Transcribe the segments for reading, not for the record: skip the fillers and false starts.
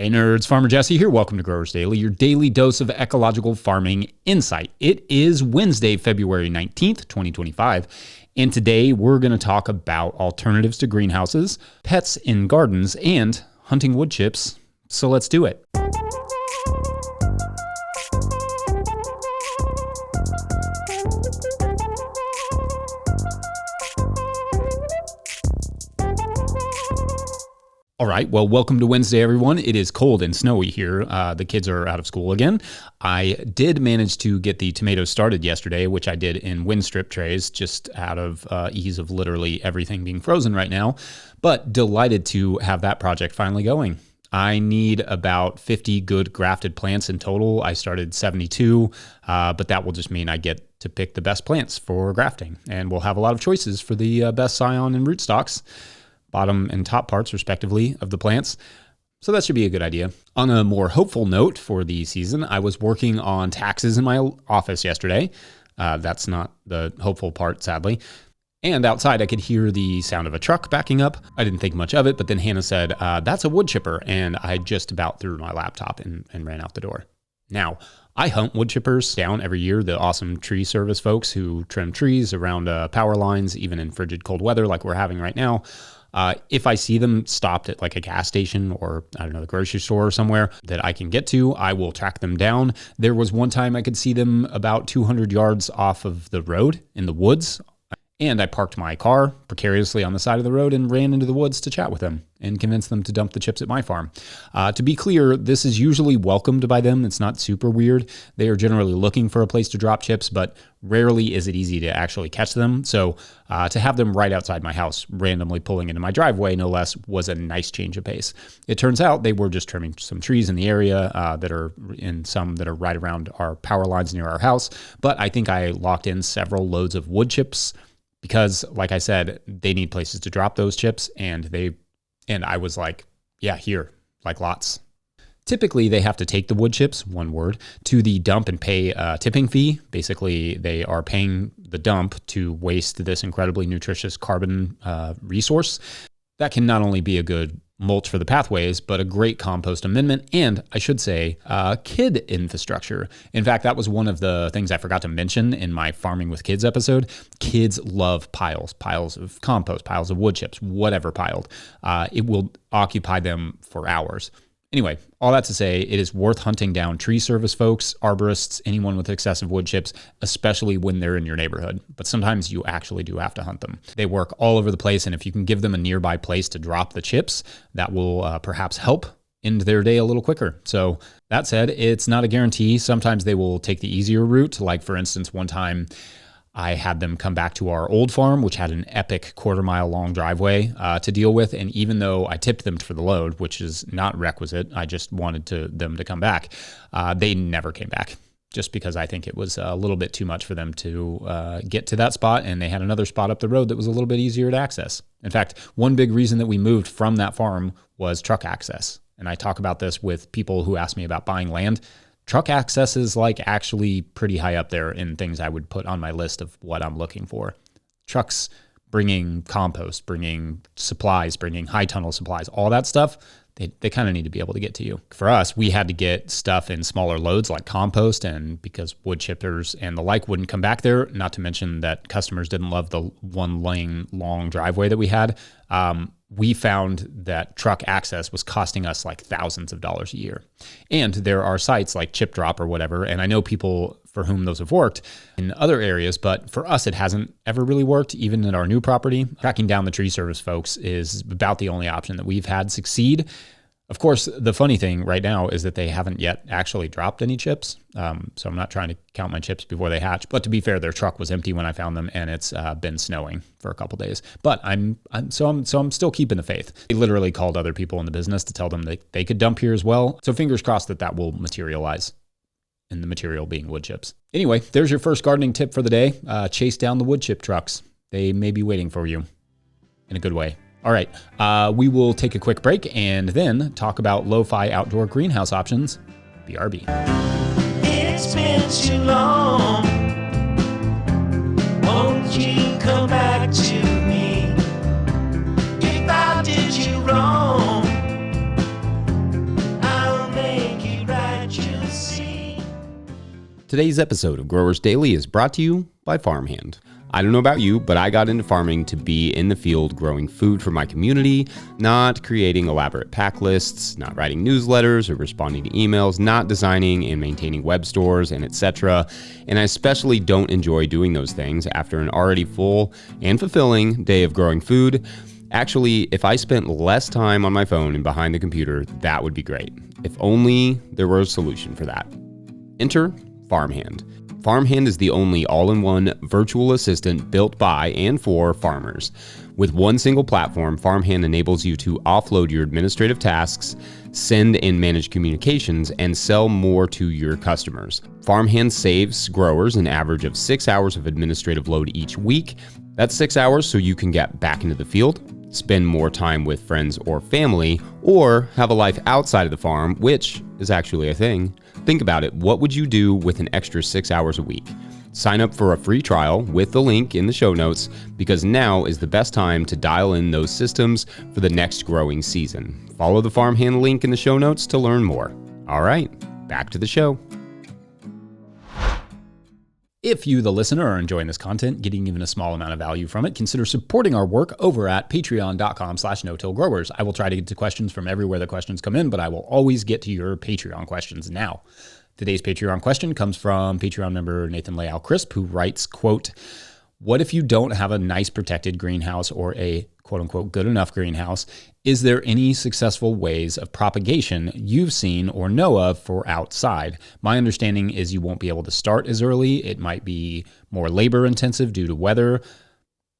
Hey nerds, Farmer Jesse here. Welcome to Growers Daily, your daily dose of ecological farming insight. It is Wednesday, February 19th, 2025, and today we're going to talk about alternatives to greenhouses, pets in gardens, and hunting wood chips. So let's do it. All right, well, welcome to Wednesday, everyone. It is cold and snowy here. The kids are out of school again. I did manage to get the tomatoes started yesterday, which I did in wind strip trays, just out of ease of literally everything being frozen right now. But delighted to have that project finally going. I need about 50 good grafted plants in total. I started 72, but that will just mean I get to pick the best plants for grafting. And we'll have a lot of choices for the best scion and rootstocks, bottom and top parts, respectively, of the plants. So that should be a good idea. On a more hopeful note for the season, I was working on taxes in my office yesterday. That's not the hopeful part, sadly. And outside, I could hear the sound of a truck backing up. I didn't think much of it, but then Hannah said, that's a wood chipper. And I just about threw my laptop and ran out the door. Now, I hunt wood chippers down every year, the awesome tree service folks who trim trees around power lines, even in frigid cold weather like we're having right now. If I see them stopped at like a gas station or, I don't know, the grocery store or somewhere that I can get to, I will track them down. There was one time I could see them about 200 yards off of the road in the woods. And I parked my car precariously on the side of the road and ran into the woods to chat with them and convince them to dump the chips at my farm. To be clear, this is usually welcomed by them. It's not super weird. They are generally looking for a place to drop chips, but rarely is it easy to actually catch them. So to have them right outside my house, randomly pulling into my driveway, no less, was a nice change of pace. It turns out they were just trimming some trees in the area that are right around our power lines near our house. But I think I locked in several loads of wood chips, because, like I said, they need places to drop those chips, and I was like, yeah, here, like lots. Typically, they have to take the wood chips, one word, to the dump and pay a tipping fee. Basically, they are paying the dump to waste this incredibly nutritious carbon resource. That can not only be a good mulch for the pathways, but a great compost amendment, and I should say, kid infrastructure. In fact, that was one of the things I forgot to mention in my Farming with Kids episode. Kids love piles of compost, piles of wood chips, whatever piled. It will occupy them for hours. Anyway, all that to say, it is worth hunting down tree service folks, arborists, anyone with excessive wood chips, especially when they're in your neighborhood. But sometimes you actually do have to hunt them. They work all over the place, and if you can give them a nearby place to drop the chips, that will perhaps help end their day a little quicker. So that said, it's not a guarantee. Sometimes they will take the easier route. Like, for instance, one time I had them come back to our old farm, which had an epic 1/4-mile long driveway to deal with. And even though I tipped them for the load, which is not requisite, I just wanted them to come back, they never came back, just because I think it was a little bit too much for them to get to that spot. And they had another spot up the road that was a little bit easier to access. In fact, one big reason that we moved from that farm was truck access. And I talk about this with people who ask me about buying land. Truck access is like actually pretty high up there in things I would put on my list of what I'm looking for. Trucks bringing compost, bringing supplies, bringing high tunnel supplies, all that stuff, they kind of need to be able to get to you. For us, we had to get stuff in smaller loads like compost, and because wood chippers and the like wouldn't come back there, not to mention that customers didn't love the one lane long driveway that we had, we found that truck access was costing us like thousands of dollars a year. And there are sites like Chip Drop or whatever, and I know people for whom those have worked in other areas, but for us, it hasn't ever really worked, even at our new property. Tracking down the tree service folks is about the only option that we've had succeed. Of course, the funny thing right now is that they haven't yet actually dropped any chips. So I'm not trying to count my chips before they hatch. But to be fair, their truck was empty when I found them, and it's been snowing for a couple days. But I'm still keeping the faith. They literally called other people in the business to tell them that they could dump here as well. So fingers crossed that will materialize, and the material being wood chips. Anyway, there's your first gardening tip for the day. Chase down the wood chip trucks. They may be waiting for you in a good way. All right, we will take a quick break and then talk about lo-fi outdoor greenhouse options. BRB. It's been too long. Won't you come back to me? If I did you wrong, I Today's episode of Growers Daily is brought to you by Farmhand. I don't know about you, but I got into farming to be in the field growing food for my community, not creating elaborate pack lists, not writing newsletters or responding to emails, not designing and maintaining web stores, and etc. And I especially don't enjoy doing those things after an already full and fulfilling day of growing food. Actually, if I spent less time on my phone and behind the computer, that would be great. If only there were a solution for that. Enter Farmhand. Farmhand is the only all-in-one virtual assistant built by and for farmers. With one single platform, Farmhand enables you to offload your administrative tasks, send and manage communications, and sell more to your customers. Farmhand saves growers an average of 6 hours of administrative load each week. That's 6 hours so you can get back into the field, spend more time with friends or family, or have a life outside of the farm, which is actually a thing. Think about it. What would you do with an extra 6 hours a week? Sign up for a free trial with the link in the show notes, because now is the best time to dial in those systems for the next growing season. Follow the Farmhand link in the show notes to learn more. All right, back to the show. If you, the listener, are enjoying this content, getting even a small amount of value from it, consider supporting our work over at patreon.com/no-till-growers. I will try to get to questions from everywhere the questions come in, but I will always get to your Patreon questions now. Today's Patreon question comes from Patreon member Nathan Leal Crisp, who writes, quote, "What if you don't have a nice protected greenhouse or a quote-unquote good enough greenhouse? Is there any successful ways of propagation you've seen or know of for outside? My understanding is you won't be able to start as early. It might be more labor intensive due to weather,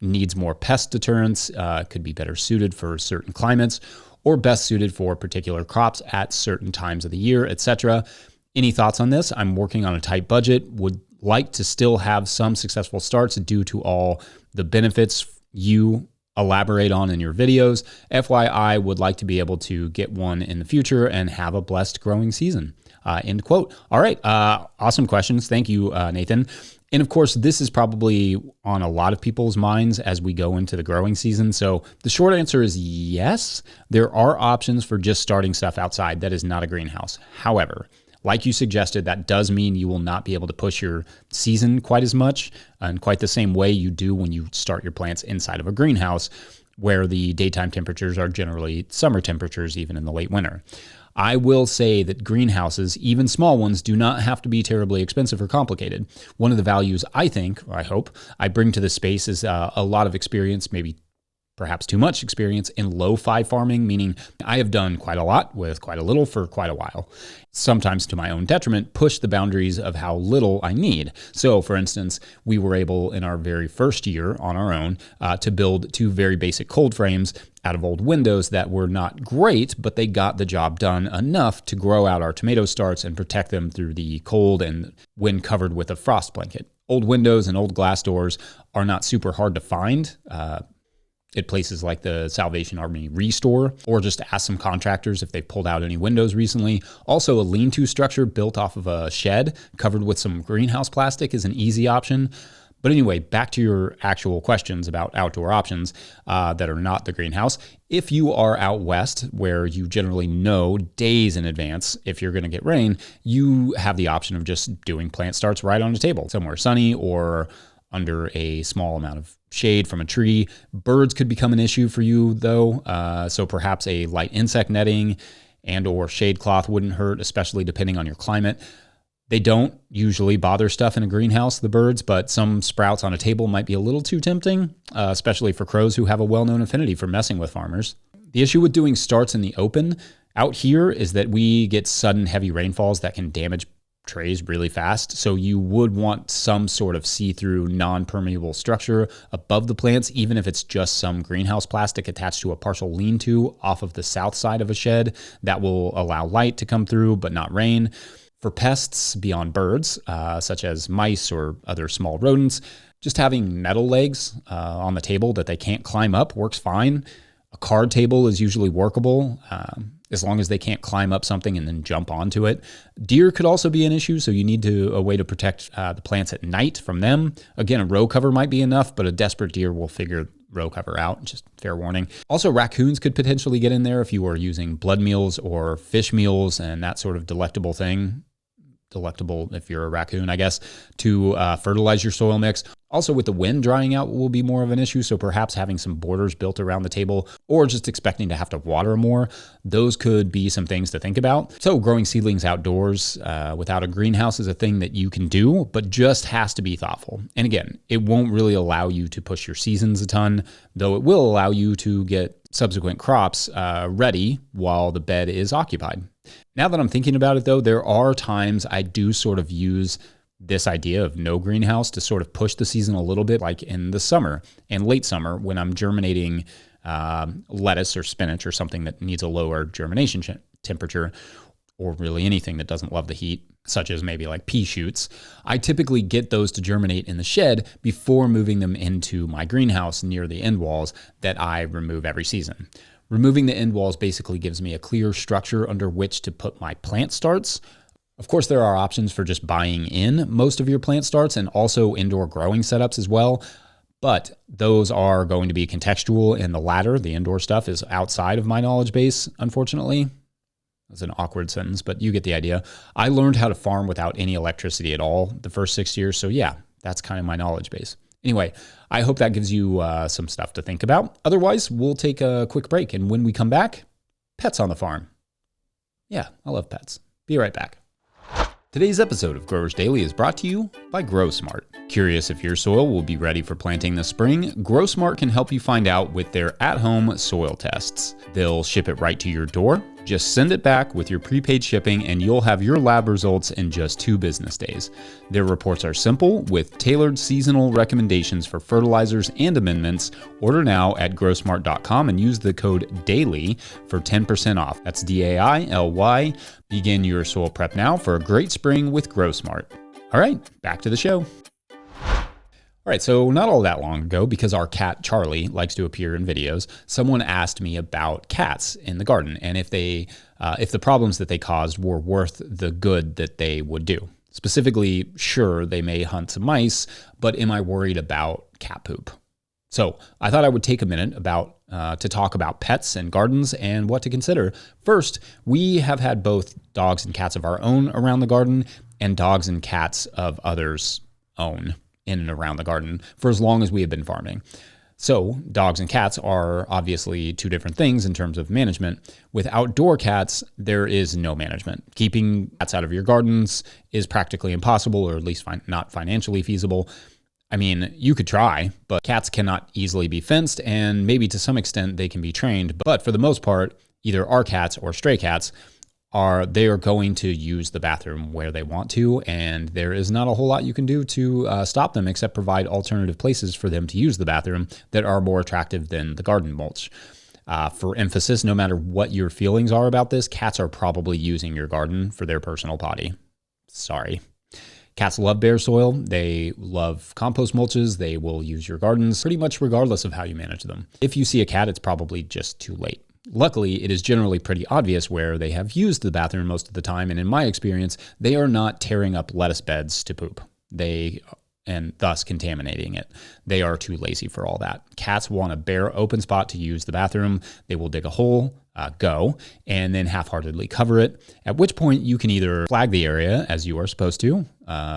needs more pest deterrence, could be better suited for certain climates, or best suited for particular crops at certain times of the year, etc. Any thoughts on this? I'm working on a tight budget, would like to still have some successful starts due to all the benefits you elaborate on in your videos. FYI, would like to be able to get one in the future and have a blessed growing season." End quote. All right. Awesome questions. Thank you, Nathan. And of course, this is probably on a lot of people's minds as we go into the growing season. So the short answer is yes, there are options for just starting stuff outside that is not a greenhouse. However, like you suggested, that does mean you will not be able to push your season quite as much and quite the same way you do when you start your plants inside of a greenhouse, where the daytime temperatures are generally summer temperatures, even in the late winter. I will say that greenhouses, even small ones, do not have to be terribly expensive or complicated. One of the values I think, or I hope, I bring to this space is a lot of experience, maybe perhaps too much experience in lo-fi farming, meaning I have done quite a lot with quite a little for quite a while. Sometimes to my own detriment, push the boundaries of how little I need. So for instance, we were able in our very first year on our own to build 2 very basic cold frames out of old windows that were not great, but they got the job done enough to grow out our tomato starts and protect them through the cold and when covered with a frost blanket. Old windows and old glass doors are not super hard to find at places like the Salvation Army Restore, or just ask some contractors if they've pulled out any windows recently. Also, a lean-to structure built off of a shed covered with some greenhouse plastic is an easy option. But anyway, back to your actual questions about outdoor options that are not the greenhouse. If you are out west, where you generally know days in advance if you're going to get rain, you have the option of just doing plant starts right on a table, somewhere sunny or under a small amount of shade from a tree. Birds could become an issue for you though, so perhaps a light insect netting and or shade cloth wouldn't hurt, especially depending on your climate. They don't usually bother stuff in a greenhouse, the birds, but some sprouts on a table might be a little too tempting, especially for crows who have a well-known affinity for messing with farmers. The issue with doing starts in the open out here is that we get sudden heavy rainfalls that can damage trays really fast. So you would want some sort of see-through non-permeable structure above the plants, even if it's just some greenhouse plastic attached to a partial lean-to off of the south side of a shed that will allow light to come through but not rain. For pests beyond birds, such as mice or other small rodents, just having metal legs on the table that they can't climb up works fine. A card table is usually workable, as long as they can't climb up something and then jump onto it. Deer could also be an issue, so you need a way to protect the plants at night from them. Again, a row cover might be enough, but a desperate deer will figure row cover out, just fair warning. Also, raccoons could potentially get in there if you are using blood meals or fish meals and that sort of delectable thing. delectable if you're a raccoon, I guess, to fertilize your soil mix. Also, with the wind drying out will be more of an issue, so perhaps having some borders built around the table or just expecting to have to water more, those could be some things to think about. So growing seedlings outdoors without a greenhouse is a thing that you can do, but just has to be thoughtful. And again, it won't really allow you to push your seasons a ton, though it will allow you to get subsequent crops ready while the bed is occupied. Now that I'm thinking about it though, there are times I do sort of use this idea of no greenhouse to sort of push the season a little bit, like in the summer and late summer when I'm germinating lettuce or spinach or something that needs a lower germination temperature, or really anything that doesn't love the heat, such as maybe like pea shoots. I typically get those to germinate in the shed before moving them into my greenhouse near the end walls that I remove every season. Removing the end walls basically gives me a clear structure under which to put my plant starts. Of course, there are options for just buying in most of your plant starts and also indoor growing setups as well, but those are going to be contextual, and the latter, the indoor stuff, is outside of my knowledge base, unfortunately. That's an awkward sentence, but you get the idea. I learned how to farm without any electricity at all the first 6 years, so yeah, that's kind of my knowledge base. Anyway, I hope that gives you some stuff to think about. Otherwise, we'll take a quick break, and when we come back, pets on the farm. Yeah, I love pets. Be right back. Today's episode of Growers Daily is brought to you by GrowSmart. Curious if your soil will be ready for planting this spring? GrowSmart can help you find out with their at-home soil tests. They'll ship it right to your door. Just send it back with your prepaid shipping and you'll have your lab results in just 2 business days. Their reports are simple with tailored seasonal recommendations for fertilizers and amendments. Order now at growsmart.com and use the code DAILY for 10% off. That's DAILY. Begin your soil prep now for a great spring with GrowSmart. All right, back to the show. All right, so not all that long ago, because our cat Charlie likes to appear in videos, someone asked me about cats in the garden and if the problems that they caused were worth the good that they would do. Specifically, sure, they may hunt some mice, but am I worried about cat poop? So I thought I would take a minute to talk about pets and gardens and what to consider. First, we have had both dogs and cats of our own around the garden and dogs and cats of others' own in and around the garden for as long as we have been farming. So dogs and cats are obviously 2 different things in terms of management. With outdoor cats, there is no management. Keeping cats out of your gardens is practically impossible, or at least not financially feasible. I mean, you could try, but cats cannot easily be fenced, and maybe to some extent they can be trained. But for the most part, either our cats or stray cats are going to use the bathroom where they want to, and there is not a whole lot you can do to stop them except provide alternative places for them to use the bathroom that are more attractive than the garden mulch. For emphasis, no matter what your feelings are about this, cats are probably using your garden for their personal potty. Sorry. Cats love bare soil. They love compost mulches. They will use your gardens pretty much regardless of how you manage them. If you see a cat, it's probably just too late. Luckily, it is generally pretty obvious where they have used the bathroom most of the time, and in my experience, they are not tearing up lettuce beds to poop, and thus contaminating it. They are too lazy for all that. Cats want a bare open spot to use the bathroom. They will dig a hole, and then half-heartedly cover it, at which point you can either flag the area, as you are supposed to,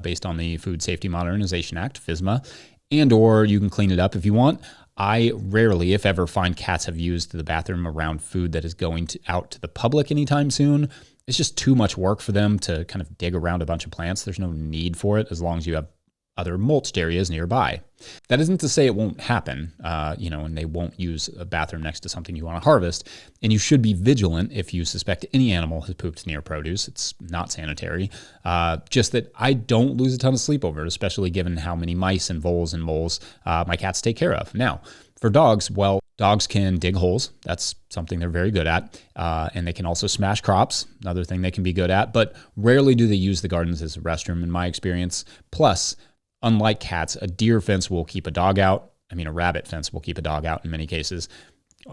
based on the Food Safety Modernization Act, FSMA, and or you can clean it up if you want. I rarely, if ever, find cats have used the bathroom around food that is going out to the public anytime soon. It's just too much work for them to kind of dig around a bunch of plants. There's no need for it as long as you have other mulched areas nearby. That isn't to say it won't happen, and they won't use a bathroom next to something you want to harvest. And you should be vigilant if you suspect any animal has pooped near produce. It's not sanitary. Just that I don't lose a ton of sleep over it, especially given how many mice and voles and moles my cats take care of. Now, for dogs, well, dogs can dig holes. That's something they're very good at. And they can also smash crops, another thing they can be good at. But rarely do they use the gardens as a restroom, in my experience. Plus, unlike cats, a deer fence will keep a dog out. A rabbit fence will keep a dog out in many cases.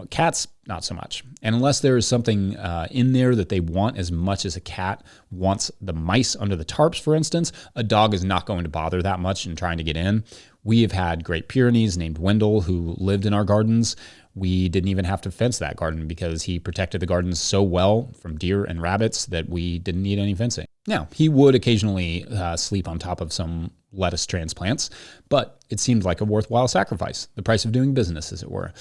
Cats, not so much. And unless there is something in there that they want as much as a cat wants the mice under the tarps, for instance, a dog is not going to bother that much in trying to get in. We have had Great Pyrenees named Wendell who lived in our gardens. we didn't even have to fence that garden because he protected the gardens so well from deer and rabbits that we didn't need any fencing. Now, he would occasionally sleep on top of some lettuce transplants, but it seemed like a worthwhile sacrifice, the price of doing business, as it were.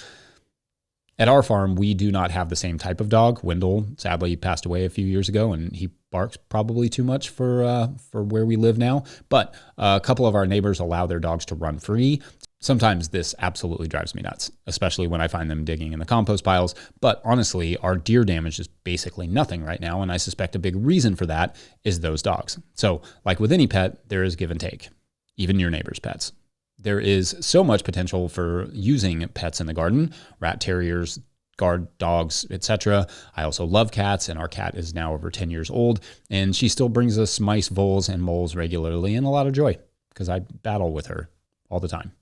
At our farm, we do not have the same type of dog. Wendell sadly passed away a few years ago, and he barks probably too much for where we live now. But a couple of our neighbors allow their dogs to run free. Sometimes this absolutely drives me nuts, especially when I find them digging in the compost piles. But honestly, our deer damage is basically nothing right now, and I suspect a big reason for that is those dogs. So, like with any pet, there is give and take, even your neighbor's pets. There is so much potential for using pets in the garden, rat terriers, guard dogs, etc. I also love cats, and our cat is now over 10 years old, and she still brings us mice, voles, and moles regularly, and a lot of joy because I battle with her all the time.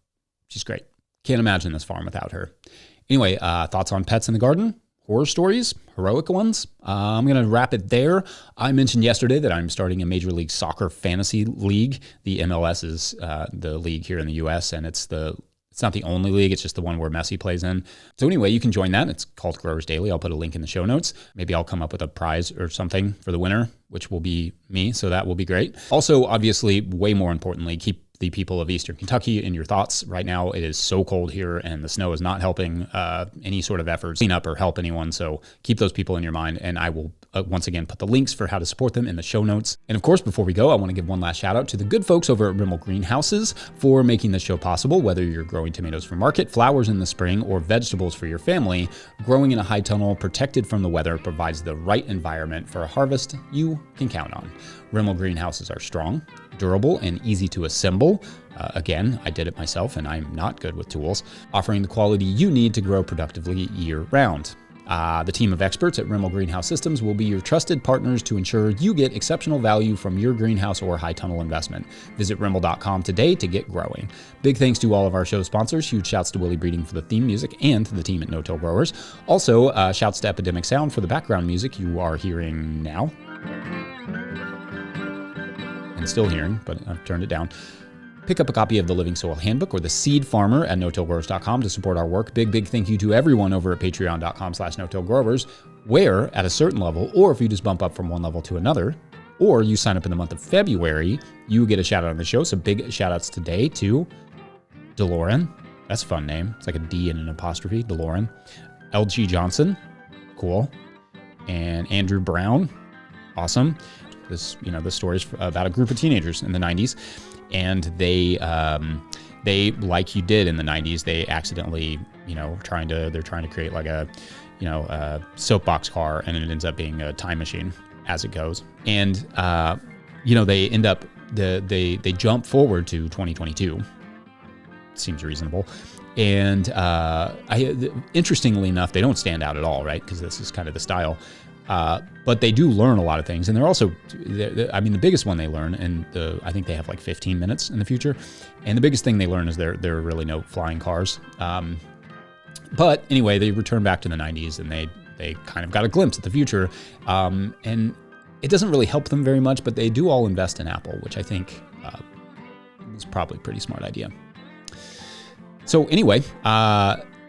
She's great. Can't imagine this farm without her. Anyway, thoughts on pets in the garden? Horror stories, heroic ones. I'm going to wrap it there. I mentioned yesterday that I'm starting a Major League Soccer fantasy league. The MLS is the league here in the U.S., and it's not the only league. It's just the one where Messi plays in. So anyway, you can join that. It's called Growers Daily. I'll put a link in the show notes. Maybe I'll come up with a prize or something for the winner, which will be me. So that will be great. Also, obviously, way more importantly, keep the people of Eastern Kentucky in your thoughts. Right now, it is so cold here, and the snow is not helping any sort of efforts clean up or help anyone. So keep those people in your mind, and I will once again put the links for how to support them in the show notes. And of course, before we go, I want to give one last shout out to the good folks over at Rimmel Greenhouses for making this show possible. Whether you're growing tomatoes for market, flowers in the spring, or vegetables for your family, growing in a high tunnel protected from the weather provides the right environment for a harvest you can count on. Rimmel Greenhouses are strong, durable, and easy to assemble. Again, I did it myself, and I'm not good with tools, offering the quality you need to grow productively year-round. The team of experts at Rimmel Greenhouse Systems will be your trusted partners to ensure you get exceptional value from your greenhouse or high tunnel investment. Visit Rimmel.com today to get growing. Big thanks to all of our show sponsors. Huge shouts to Willie Breeding for the theme music and to the team at No-Till Growers. Also, shouts to Epidemic Sound for the background music you are hearing now. And still hearing, but I've turned it down. Pick up a copy of the Living Soil Handbook or the Seed Farmer at notillgrowers.com to support our work. Big thank you to everyone over at patreon.com/notillgrowers, where at a certain level, or if you just bump up from one level to another, or you sign up in the month of February, you get a shout out on the show. So big shout outs today to DeLorean. That's a fun name. It's like a D and an apostrophe, DeLorean. LG Johnson. Cool. And Andrew Brown. Awesome. This story's about a group of teenagers in the 90s. And they, like you did in the 90s, they accidentally, they're trying to create like a soapbox car, and it ends up being a time machine as it goes. And, they end up, they jump forward to 2022. Seems reasonable. And interestingly enough, they don't stand out at all, right? Because this is kind of the style. But they do learn a lot of things, and they're also, the biggest one they learn, and I think they have like 15 minutes in the future, and the biggest thing they learn is there are really no flying cars. But anyway, they return back to the 90s, and they kind of got a glimpse at the future, and it doesn't really help them very much, but they do all invest in Apple, which I think is probably a pretty smart idea. So anyway,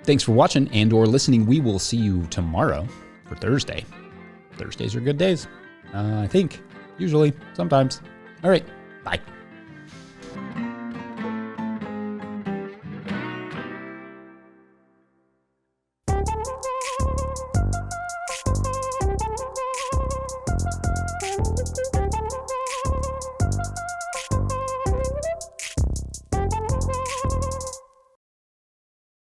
thanks for watching and or listening. We will see you tomorrow for Thursday. Thursdays are good days, I think. Usually, sometimes. All right, bye.